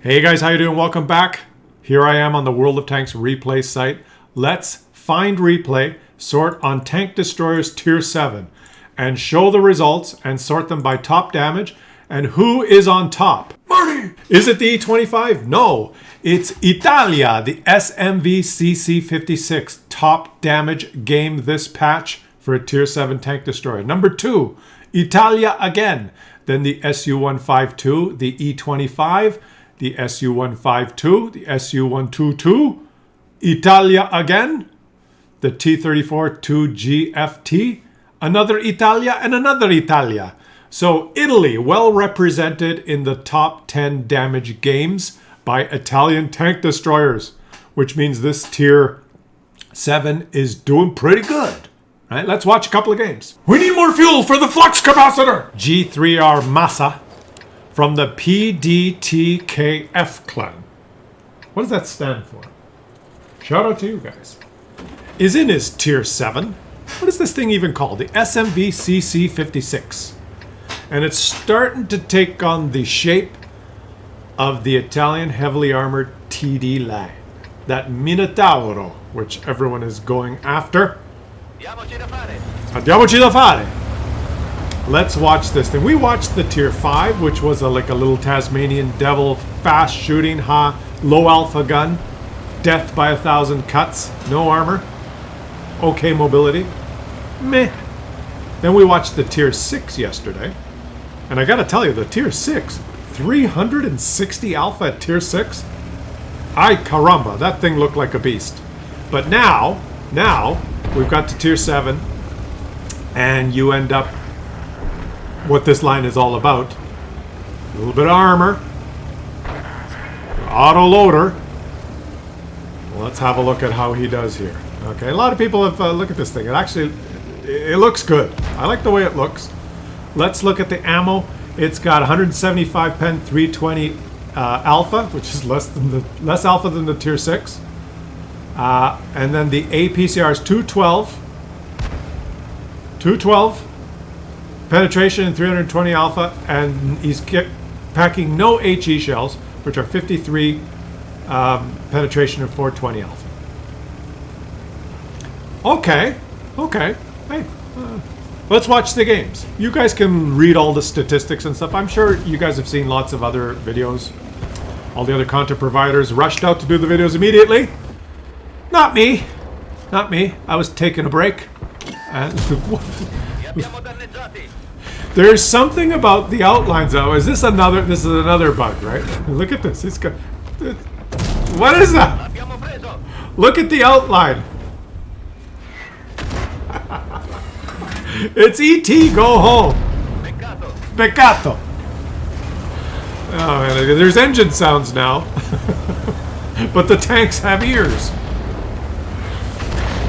Hey guys, how you doing? Welcome back. Here I am on the World of Tanks replay site. Let's find replay, sort on tank destroyers tier 7, and show the results and sort them by top damage and who is on top. Marty! Is it the E25? No, it's Italia, the SMV CC-56 top damage game this patch for a tier 7 tank destroyer. Number 2, Italia again. Then the Su-152, the E25, the Su-152, the Su-122, Italia again, the T-34-2GFT, another Italia, and another Italia. So Italy, well represented in the top 10 damage games by Italian tank destroyers, which means this tier 7 is doing pretty good. Right, let's watch a couple of games. We need more fuel for the flux capacitor! G3R Massa from the PDTKF clan. What does that stand for? Shout out to you guys. Is in his tier 7. What is this thing even called? The SMV CC-56. And it's starting to take on the shape of the Italian heavily armored TD line. That Minotauro, which everyone is going after. Andiamoci da fare. Let's watch this thing. We watched the tier 5, which was like a little Tasmanian devil, fast shooting, low alpha gun, death by 1,000 cuts, no armor, okay mobility, meh. Then we watched the tier 6 yesterday, and I gotta tell you, the tier 6, 360 alpha at tier 6. Ay caramba, that thing looked like a beast. But now we've got to tier 7, and you end up what this line is all about. A little bit of armor, auto loader. Well, let's have a look at how he does here. Okay, a lot of people have look at this thing. It looks good. I like the way it looks. Let's look at the ammo. It's got 175 pen 320 alpha, which is less alpha than the tier 6. And then the APCR is 212. 212 penetration and 320 alpha, and he's packing no HE shells, which are 53 penetration and 420 alpha. Okay. Hey, let's watch the games. You guys can read all the statistics and stuff. I'm sure you guys have seen lots of other videos. All the other content providers rushed out to do the videos immediately. Not me. I was taking a break. And there's something about the outlines though. This is another bug, right? Look at this. It's got. What is that? Look at the outline. It's ET. Go home. Peccato. Oh man, there's engine sounds now. But the tanks have ears.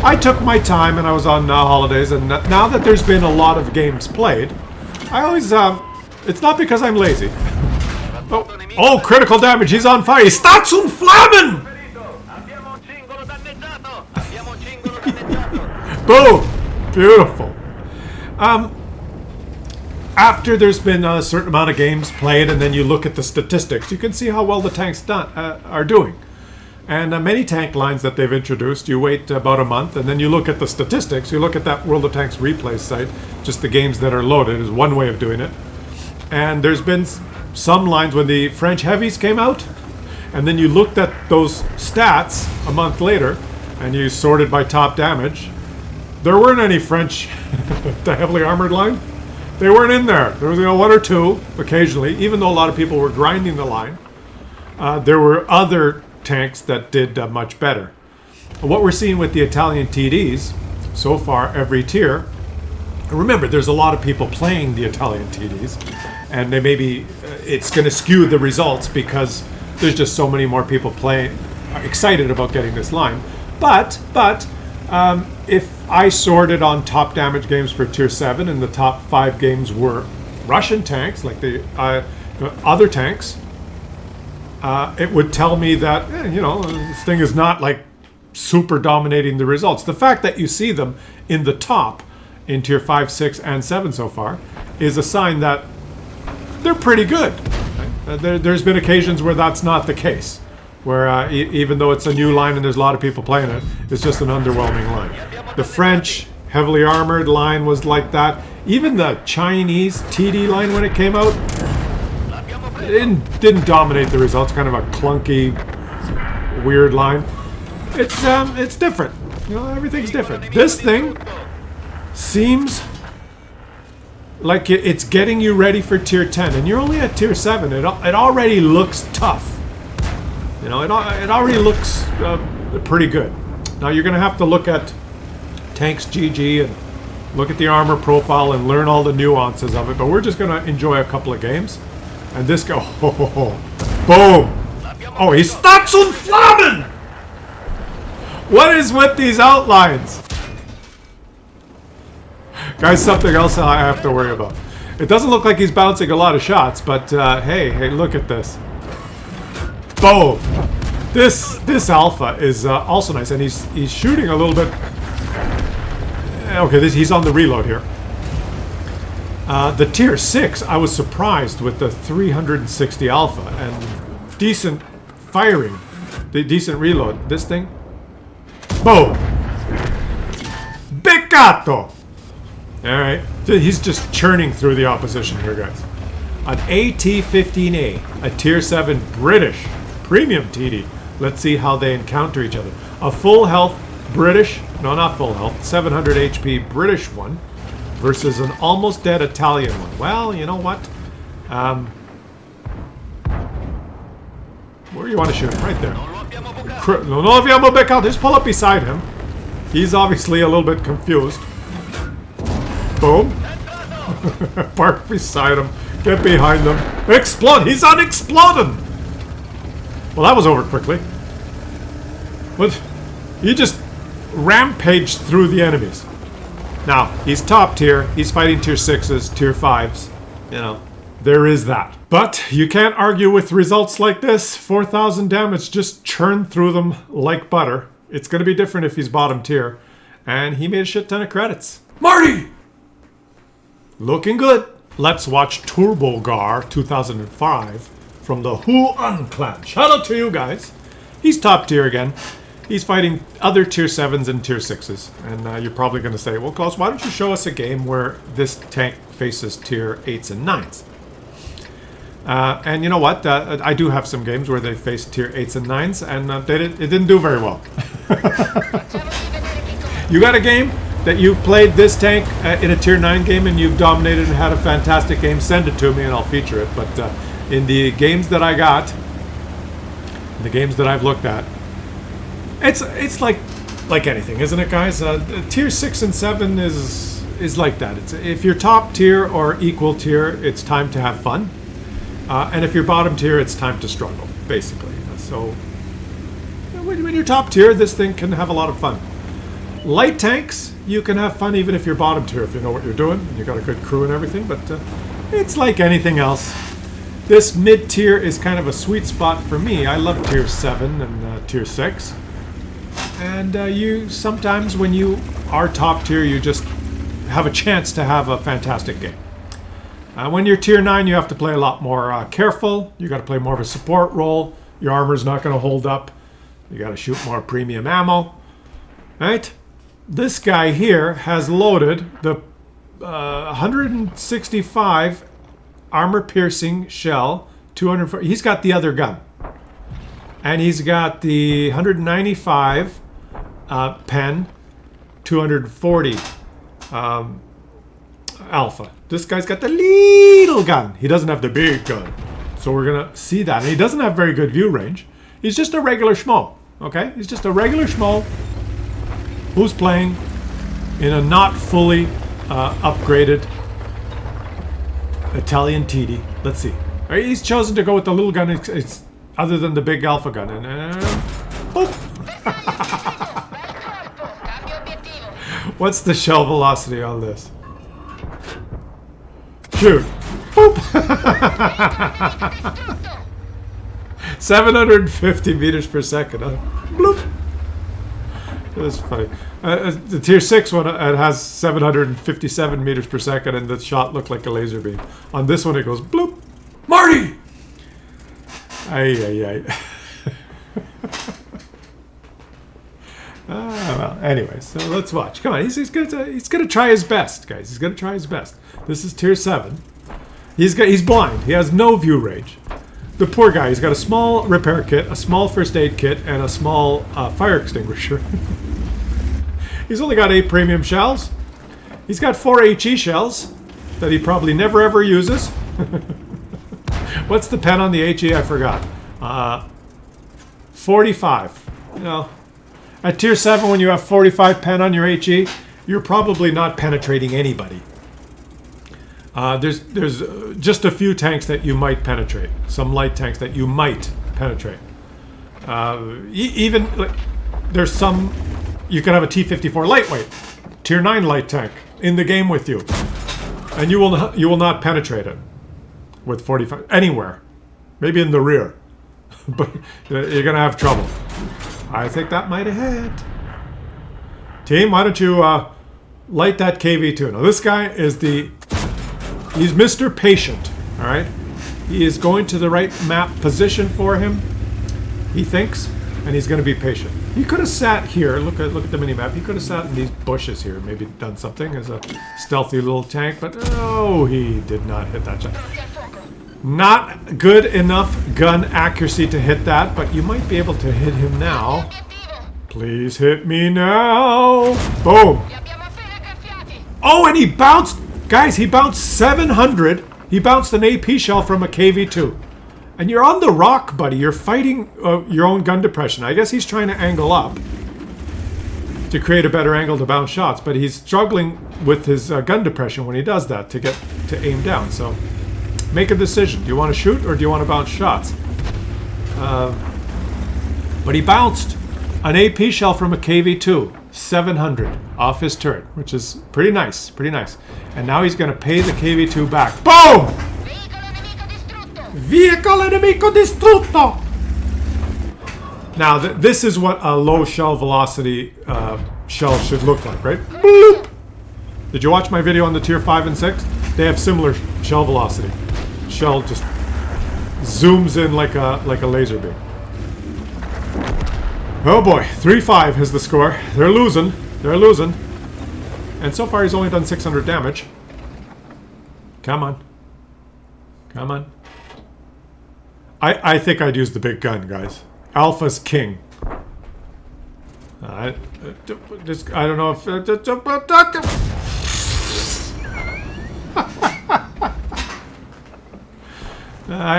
I took my time and I was on holidays, and now that there's been a lot of games played, I always, it's not because I'm lazy. Oh, critical damage, he's on fire. Sta zum Flammen! Boom! Beautiful. After there's been a certain amount of games played, and then you look at the statistics, you can see how well the tanks are doing. And many tank lines that they've introduced, you wait about a month, and then you look at the statistics. You look at that World of Tanks replay site, just the games that are loaded is one way of doing it. And there's been some lines when the French heavies came out, and then you looked at those stats a month later, and you sorted by top damage. There weren't any French, the heavily armored line. They weren't in there. There was one or two occasionally, even though a lot of people were grinding the line. There were other tanks that did much better. What we're seeing with the Italian TDs so far, every tier, remember there's a lot of people playing the Italian TDs, and it's going to skew the results because there's just so many more people excited about getting this line. But if I sorted on top damage games for tier 7 and the top 5 games were Russian tanks, like the other tanks, it would tell me that, this thing is not like super dominating the results. The fact that you see them in the top in tier 5, 6, and 7 so far is a sign that they're pretty good. Okay? There's been occasions where that's not the case, where even though it's a new line and there's a lot of people playing it, it's just an underwhelming line. The French heavily armored line was like that. Even the Chinese TD line when it came out, it didn't dominate the results. Kind of a clunky, weird line. It's different. You know, everything's different. This thing seems like it's getting you ready for tier 10, and you're only at tier 7. It already looks tough. You know, it already looks pretty good. Now you're going to have to look at Tanks GG and look at the armor profile and learn all the nuances of it, but we're just going to enjoy a couple of games. And this go, boom! Oh, he stops on Flammen! What is with these outlines? Guys, something else I have to worry about. It doesn't look like he's bouncing a lot of shots, but hey, look at this. Boom! This alpha is also nice, and he's shooting a little bit. Okay, he's on the reload here. The tier 6, I was surprised with the 360 alpha and decent firing, the decent reload. This thing, boom! Beccato! Alright, he's just churning through the opposition here, guys. An AT-15A, a tier 7 British premium TD. Let's see how they encounter each other. A full health British, no, not full health, 700 HP British one versus an almost dead Italian one. Well, you know what? Where do you want to shoot him? Right there. No, Beccato, just pull up beside him. He's obviously a little bit confused. Boom. Park beside him. Get behind him. Explode! He's unexploding! Well, that was over quickly. But he just rampaged through the enemies. Now, he's top tier. He's fighting tier 6s, tier 5s. You know, there is that. But you can't argue with results like this. 4,000 damage, just churn through them like butter. It's going to be different if he's bottom tier. And he made a shit ton of credits. Marty! Looking good. Let's watch Turbogar 2005 from the Huan clan. Shout out to you guys. He's top tier again. He's fighting other tier 7s and tier 6s. And you're probably going to say, well, Claus, why don't you show us a game where this tank faces tier 8s and 9s? And you know what? I do have some games where they faced tier 8s and 9s, and it didn't do very well. You got a game that you've played this tank in a tier 9 game and you've dominated and had a fantastic game, send it to me and I'll feature it. But in the games that I got, the games that I've looked at, it's like anything, isn't it, guys? Tier 6 and 7 is like that. If you're top tier or equal tier, it's time to have fun. And if you're bottom tier, it's time to struggle, basically. So when you're top tier, this thing can have a lot of fun. Light tanks, you can have fun even if you're bottom tier, if you know what you're doing and you got a good crew and everything, but it's like anything else. This mid tier is kind of a sweet spot for me. I love tier 7 and tier 6. And you sometimes when you are top tier, you just have a chance to have a fantastic game. When you're tier 9, you have to play a lot more careful. You got to play more of a support role. Your armor's not going to hold up. You got to shoot more premium ammo. Right? This guy here has loaded the 165 armor-piercing shell, 240. He's got the other gun. And he's got the 195 pen, 240 alpha. This guy's got the little gun. He doesn't have the big gun. So we're going to see that. And he doesn't have very good view range. He's just a regular schmo. Okay? He's just a regular schmo who's playing in a not fully upgraded Italian TD. Let's see. Right, he's chosen to go with the little gun. It's other than the big alpha gun. And boop. What's the shell velocity on this? Shoot. Boop. 750 meters per second. Bloop. That's funny. The tier 6 one, it has 757 meters per second, and the shot looked like a laser beam. On this one, it goes bloop. Marty! Ay, ay, ay. Well, anyway, so let's watch. Come on, he's gonna try his best, guys. He's gonna try his best. This is tier 7. He's blind. He has no view range. The poor guy. He's got a small repair kit, a small first aid kit, and a small fire extinguisher. He's only got 8 premium shells. He's got 4 HE shells that he probably never ever uses. What's the pen on the HE? I forgot. 45. You know, at tier 7, when you have 45 pen on your HE, you're probably not penetrating anybody. There's just a few tanks that you might penetrate. Some light tanks that you might penetrate. Even there's some. You can have a T-54 lightweight, tier 9 light tank in the game with you, and you will not penetrate it with 45 anywhere. Maybe in the rear, but you're gonna have trouble. I think that might have hit. Team, why don't you light that KV2? Now this guy is he's Mr. Patient, all right? He is going to the right map position for him, he thinks, and he's going to be patient. He could have sat here, look at the mini-map, he could have sat in these bushes here, maybe done something as a stealthy little tank, but oh, he did not hit that shot. Not good enough gun accuracy to hit that, but you might be able to hit him now. Please hit me now. Boom. Oh, and he bounced. Guys, he bounced 700. He bounced an AP shell from a KV2. And you're on the rock, buddy. You're fighting your own gun depression. I guess he's trying to angle up to create a better angle to bounce shots, but he's struggling with his gun depression when he does that to get to aim down. So make a decision. Do you want to shoot or do you want to bounce shots? But he bounced an AP shell from a KV2. 700 off his turret, which is pretty nice, pretty nice. And now he's going to pay the KV2 back. Boom! Vehicle enemico distrutto! Now, this is what a low shell velocity shell should look like, right? Bloop! Did you watch my video on the tier 5 and 6? They have similar shell velocity. Shell just zooms in like a laser beam. Oh boy, 3-5 is the score. They're losing. They're losing. And so far he's only done 600 damage. Come on. Come on. I think I'd use the big gun, guys. Alpha's king. I don't know if...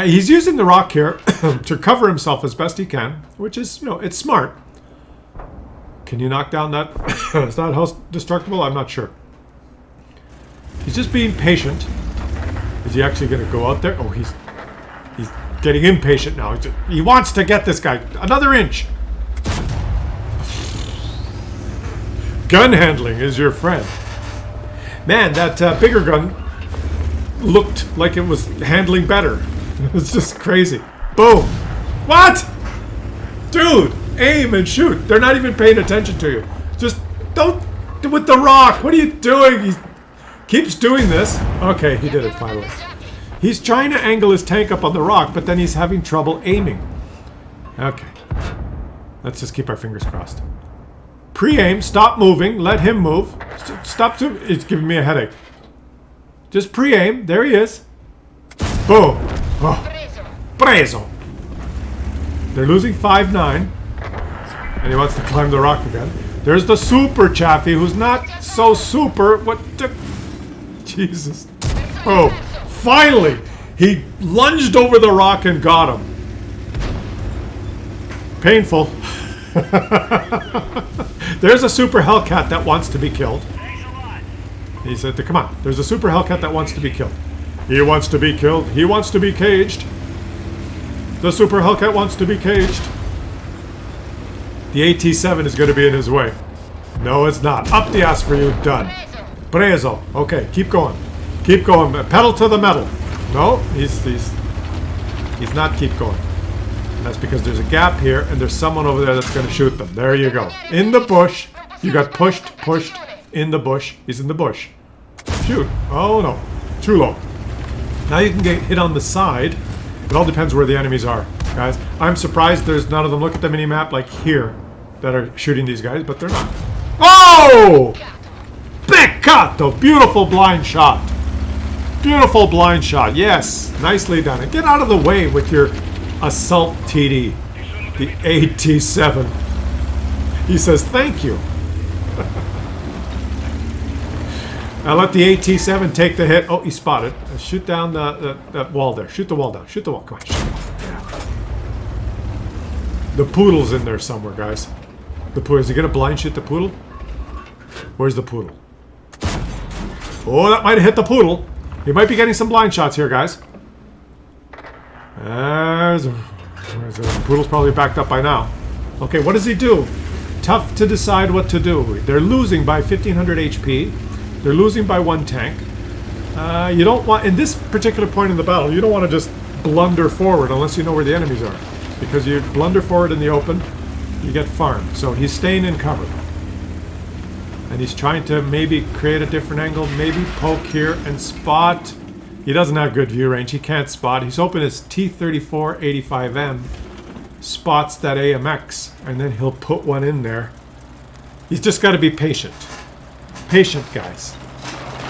he's using the rock here to cover himself as best he can, which is, you know, it's smart. Can you knock down that? Is that house destructible? I'm not sure. He's just being patient. Is he actually going to go out there? Oh, he's getting impatient now. He wants to get this guy another inch. Gun handling is your friend. Man, that bigger gun looked like it was handling better. It's just crazy. Boom. What? Dude, aim and shoot. They're not even paying attention to you. Just don't with the rock. What are you doing? He keeps doing this. Okay, he did it finally. He's trying to angle his tank up on the rock, but then he's having trouble aiming. Okay. Let's just keep our fingers crossed. Pre-aim. Stop moving. Let him move. Stop. It's giving me a headache. Just pre-aim. There he is. Boom. Oh. Preso. They're losing 5-9. And he wants to climb the rock again. There's the super Chaffee, who's not so super. What the... Jesus. Oh. Finally! He lunged over the rock and got him. Painful. There's a super Hellcat that wants to be killed. He said, come on. There's a super Hellcat that wants to be killed. He wants to be killed. He wants to be caged. The super Hellcat wants to be caged. The AT-7 is going to be in his way. No, it's not. Up the ass for you. Done. Preso. Okay, keep going. Keep going. Pedal to the metal. No, he's not keep going. And that's because there's a gap here, and there's someone over there that's going to shoot them. There you go. In the bush. You got pushed in the bush. He's in the bush. Shoot. Oh, no. Too low. Now you can get hit on the side. It all depends where the enemies are. guys. I'm surprised there's none of them. Look at the mini-map like here that are shooting these guys, but they're not. Oh! Peccato! Beautiful blind shot. Beautiful blind shot. Yes, nicely done. And get out of the way with your assault TD. The AT-7. He says thank you. Now let the AT-7 take the hit. Oh, he spotted. Shoot down that wall there. Shoot the wall down. Shoot the wall. Come on. Shoot the wall. Yeah. The poodle's in there somewhere, guys. The poodle. Is he going to blind shoot the poodle? Where's the poodle? Oh, that might have hit the poodle. He might be getting some blind shots here, guys. The poodle's probably backed up by now. Okay, what does he do? Tough to decide what to do. They're losing by 1500 HP. They're losing by 1 tank. You don't want, in this particular point in the battle, you don't want to just blunder forward unless you know where the enemies are. Because you blunder forward in the open, you get farmed. So he's staying in cover. And he's trying to maybe create a different angle, maybe poke here and spot. He doesn't have good view range. He can't spot. He's hoping his T-34-85M spots that AMX, and then he'll put one in there. He's just got to be patient. Patient, guys.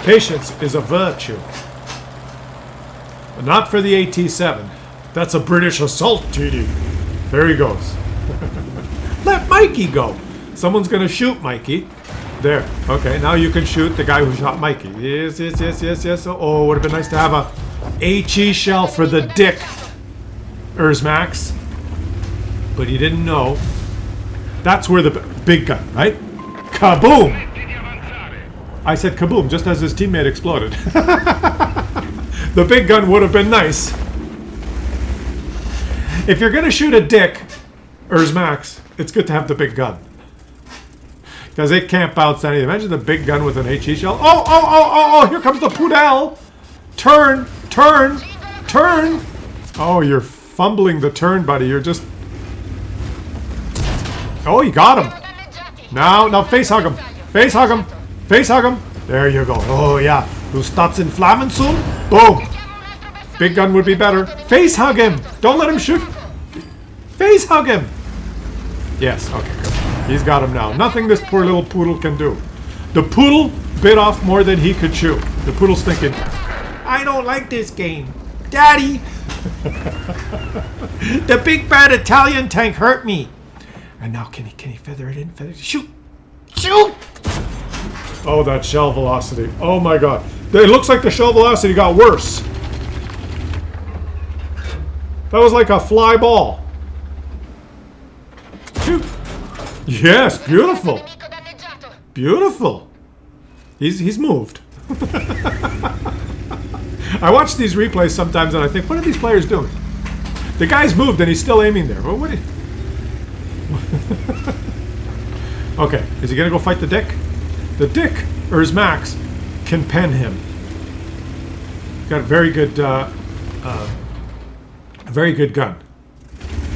Patience is a virtue. But not for the AT-7. That's a British assault TD. There he goes. Let Mikey go. Someone's going to shoot Mikey. There. Okay, now you can shoot the guy who shot Mikey. Yes, yes, yes, yes, yes. Oh, would have been nice to have a HE shell for the dick, Max. But he didn't know. That's where the big gun, right? Kaboom! I said kaboom just as his teammate exploded. The big gun would have been nice. If you're going to shoot a dick, Max, it's good to have the big gun. Because it can't bounce anything. Imagine the big gun with an HE shell. Oh, oh, oh, oh, oh, here comes the poodle. Turn, turn, turn. Oh, you're fumbling the turn, buddy. You're just... Oh, you got him. Now face hug him. Face hug him. Face hug him. There you go. Oh, yeah. Du starts in Flammen soon. Boom. Big gun would be better. Face hug him. Don't let him shoot. Face hug him. Yes, okay, good. He's got him now. Nothing this poor little poodle can do. The poodle bit off more than he could chew. The poodle's thinking, I don't like this game. Daddy! The big bad Italian tank hurt me. And now can he feather it in? Shoot! Shoot! Oh, that shell velocity. Oh my god. It looks like the shell velocity got worse. That was like a fly ball. Shoot! Yes, beautiful. Beautiful. He's moved. I watch these replays sometimes and I think, what are these players doing? The guy's moved and he's still aiming there. Well, what? Okay, is he gonna go fight the dick? The dick, or his Max, can pen him. Got a very good gun.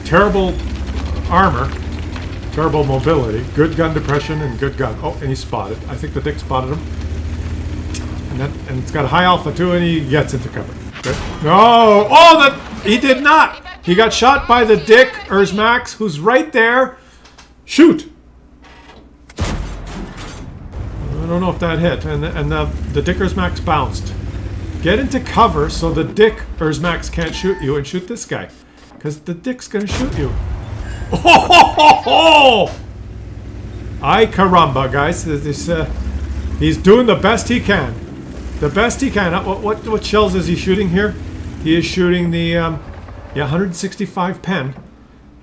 Terrible armor. Terrible mobility, good gun depression, and good gun. Oh, and he's spotted. I think the dick spotted him. And it's got a high alpha too, and he gets into cover. Good. No! Oh, that he did not! He got shot by the dick, Max, who's right there. Shoot! I don't know if that hit. And the dick Max bounced. Get into cover so the dick Max can't shoot you, and shoot this guy. Because the dick's gonna shoot you. Oh, ho, ho, ho! Ay caramba, guys. He's doing the best he can. The best he can. What shells is he shooting here? He is shooting the 165 pen.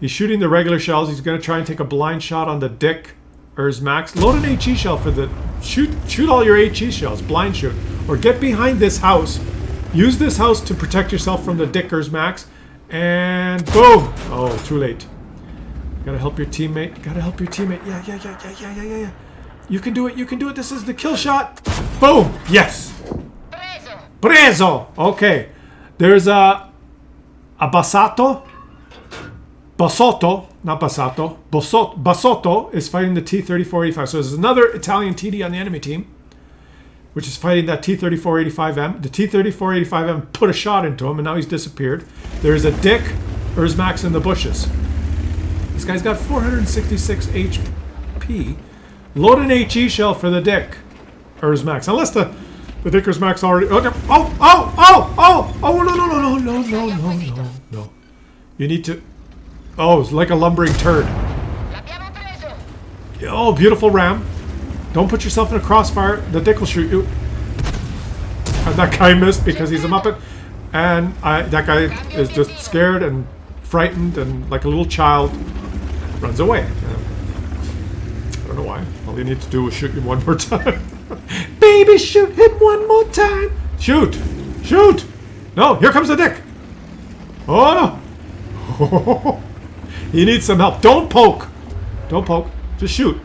He's shooting the regular shells. He's going to try and take a blind shot on the dick Max. Load an HE shell for the... Shoot all your HE shells. Blind shoot. Or get behind this house. Use this house to protect yourself from the dick Max. And boom! Oh, too late. Gotta help your teammate. Gotta help your teammate. Yeah. You can do it. You can do it. This is the kill shot. Boom! Yes! Preso! Okay. There's a Basotto. Basotto. Not Basotto. Basotto is fighting the T-34-85. So there's another Italian TD on the enemy team, which is fighting that T-34-85M. The T-34-85M put a shot into him, and now he's disappeared. There's a dick Erzmax in the bushes. This guy's got 466 HP. Load an HE shell for the Dick Erzmax. Unless the Dick Erzmax already... Oh, no. You need to... Oh, it's like a lumbering turd. Oh, beautiful ram. Don't put yourself in a crossfire. The Dick will shoot you. And that guy missed because he's a Muppet. And that guy is just scared and frightened and like a little child runs away. I don't know why. All you need to do is shoot him one more time. Baby, shoot him one more time. Shoot. Shoot. No, here comes the Dick. Oh, no. He needs some help. Don't poke. Don't poke. Just shoot.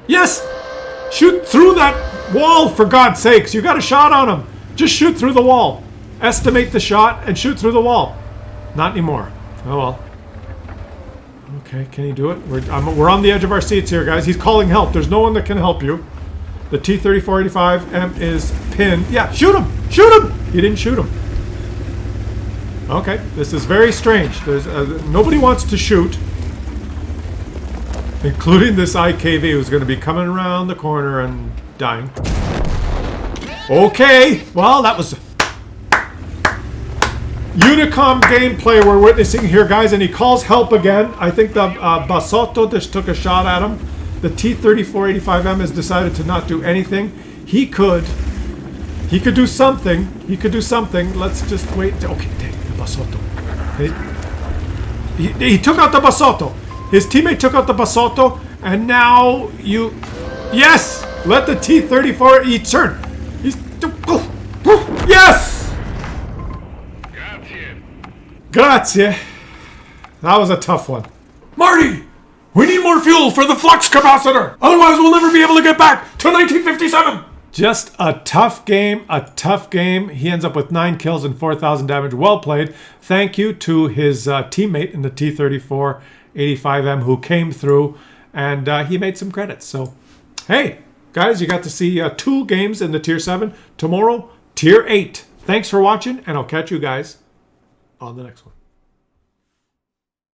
Yes! Shoot through that wall, for God's sakes. You got a shot on him. Just shoot through the wall. Estimate the shot and shoot through the wall. Not anymore. Oh, well. Okay, can he do it? We're on the edge of our seats here, guys. He's calling help. There's no one that can help you. The T-3485M is pinned. Yeah, shoot him! Shoot him! He didn't shoot him. Okay, this is very strange. There's nobody wants to shoot. Including this IKV who's going to be coming around the corner and dying. Okay, well, that was Unicom gameplay we're witnessing here, guys, and he calls help again. I think the Basotto just took a shot at him. The T-3485M has decided to not do anything. He could do something. He could do something. Let's just wait. Okay, dang, the Basotto. He took out the Basotto. His teammate took out the Basotto, and now you... Yes! Let the T-34... He turn! He's... Yes! Grazie. That was a tough one. Marty! We need more fuel for the flux capacitor! Otherwise we'll never be able to get back to 1957! Just a tough game, a tough game. He ends up with 9 kills and 4,000 damage. Well played. Thank you to his teammate in the T-3485M who came through, and he made some credits. So, hey, guys, you got to see 2 games in the Tier 7. Tomorrow, Tier 8. Thanks for watching, and I'll catch you guys on the next one.